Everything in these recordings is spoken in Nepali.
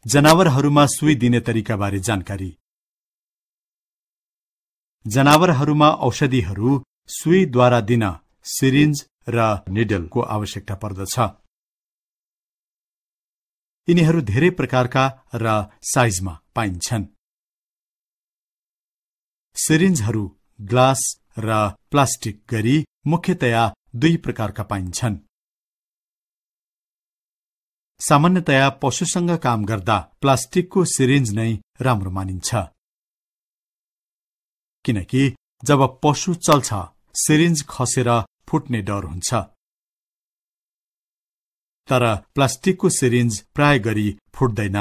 जनावरहरूमा सुई दिने तरिकाबारे जानकारी। जनावरहरूमा औषधिहरू सुईद्वारा दिन सिरिन्ज र निडलको आवश्यकता पर्दछ। यिनीहरू धेरै प्रकारका र साइजमा पाइन्छन्। सिरिन्जहरू ग्लास र प्लास्टिक गरी मुख्यतया दुई प्रकारका पाइन्छन्। सामान्यतया पशुसँग काम गर्दा प्लास्टिकको सिरिन्ज नै राम्रो मानिन्छ, किनकि जब पशु चल्छ सिरिन्ज खसेर फुट्ने डर हुन्छ। तर प्लास्टिकको सिरिन्ज प्राय गरी फुट्दैन।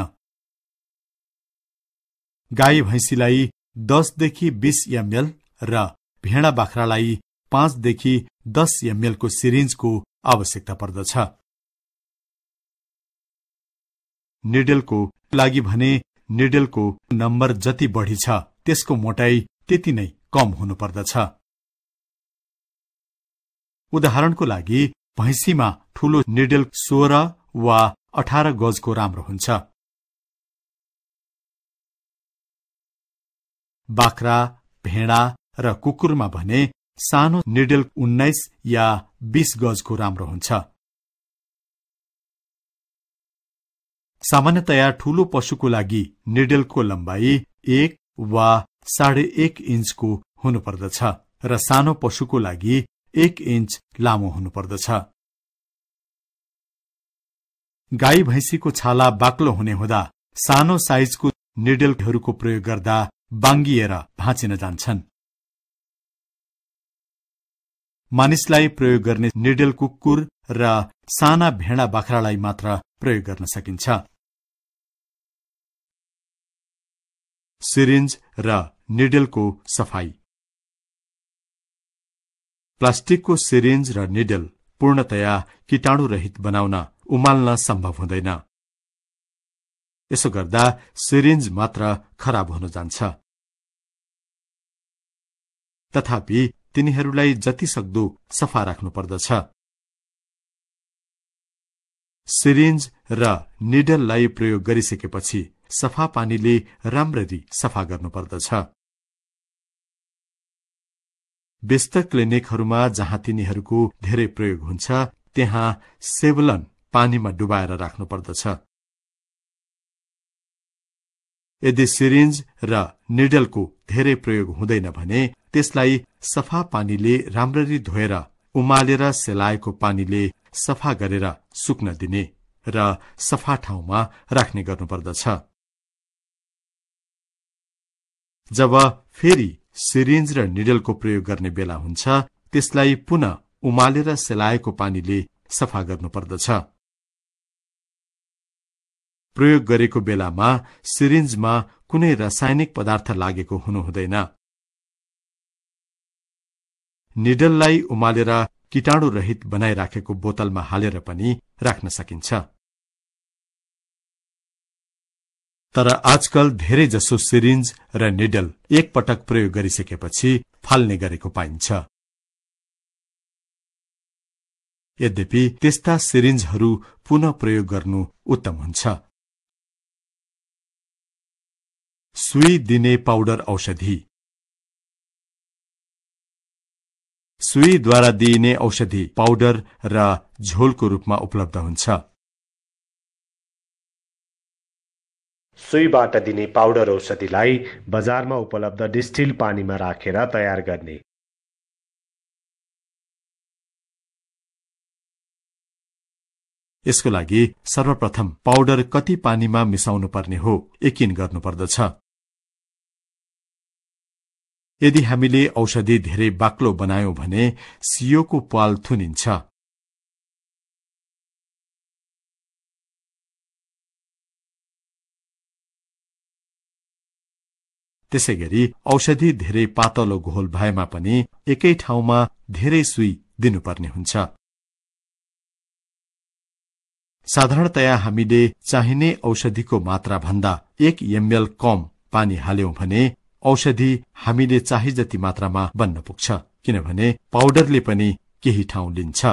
गाई भैँसीलाई 10 देखि 20 ml र भेडा बाख्रालाई 5 देखि 10 ml को सिरिन्जको आवश्यकता पर्दछ। निडलको लागि भने निडलको नम्बर जति बढी छ त्यसको मोटाई त्यति नै कम हुनुपर्दछ। उदाहरणको लागि भैँसीमा ठूलो निडल 16 वा 18 गजको राम्रो हुन्छ। बाख्रा, भेडा र कुकुरमा भने सानो निडल 19 या 20 गजको राम्रो हुन्छ। सामान्यतया ठूलो पशुको लागि निडलको लम्बाई 1 वा 1.5 इन्चको हुनुपर्दछ र सानो पशुको लागि 1 इन्च लामो हुनुपर्दछ। गाई भैँसीको छाला बाक्लो हुने हुँदा सानो साइजको निडलहरूको प्रयोग गर्दा बाङ्गिएर भाँचिन जान्छन्। मानिसलाई प्रयोग गर्ने निडल कुकुर र साना भेडा बाख्रालाई मात्र प्रयोग गर्न सकिन्छ। सिरिन्ज र निडलको सफाई। प्लास्टिकको सिरिन्ज र निडल पूर्णतया कीटाणुरहित बनाउन उमाल्न सम्भव हुँदैन। यसो गर्दा सिरिन्ज मात्र खराब हुन जान्छ। तथापि तिनीहरूलाई जतिसक्दो सफा राख्नुपर्दछ। सिरिन्ज र निडललाई प्रयोग गरिसकेपछि सफा पानीले राम्ररी सफा गर्नुपर्दछ। व्यस्त क्लिनिकहरूमा जहाँ तिनीहरूको धेरै प्रयोग हुन्छ त्यहाँ सेभलन पानीमा डुबाएर राख्नुपर्दछ। यदि सिरिन्ज र निडलको धेरै प्रयोग हुँदैन भने त्यसलाई सफा पानीले राम्ररी धोएर उमालेर सेलाएको पानीले सफा गरेर सुक्न दिने र सफा ठाउँमा राख्ने गर्नुपर्दछ। जब फेरि सिरिन्ज र निडलको प्रयोग गर्ने बेला हुन्छ त्यसलाई पुनः उमालेर सेलाएको पानीले सफा गर्नुपर्दछ। प्रयोग गरेको बेलामा सिरिन्जमा कुनै रासायनिक पदार्थ लागेको हुनु हुँदैन। निडललाई उमालेर कीटाणुरहित बनाइराखेको बोतलमा हालेर पनि राख्न सकिन्छ। तर आजकल धेरै जसो सिरिन्ज र निडल एक पटक प्रयोग गरिसकेपछि फाल्ने गरेको पाइन्छ। यद्यपि त्यस्ता सिरिन्जहरू पुनः प्रयोग गर्नु उत्तम हुन्छ। सुई दिने पाउडर औषधि। सुईद्वारा दिइने औषधि पाउडर र झोलको रूपमा उपलब्ध हुन्छ। सुईबाट दिने पाउडर औषधिलाई बजारमा उपलब्ध डिस्टिल पानीमा राखेर तयार गर्ने। यसको लागि सर्वप्रथम पाउडर कति पानीमा मिसाउनु पर्ने हो यकिन गर्नुपर्दछ। यदि हामीले औषधि धेरै बाक्लो बनायौं भने सियोको पाल थुनिन्छ। त्यसैगरी औषधि धेरै पातलो घोल भएमा पनि एकै ठाउँमा धेरै सुई दिनुपर्ने हुन्छ। साधारणतया हामीले चाहिने औषधिको मात्रा भन्दा 1 ml कम पानी हाल्यौं भने औषधि हामीले चाहे जति मात्रामा बन्न पुग्छ, किनभने पाउडरले पनि केही ठाउँ लिन्छ।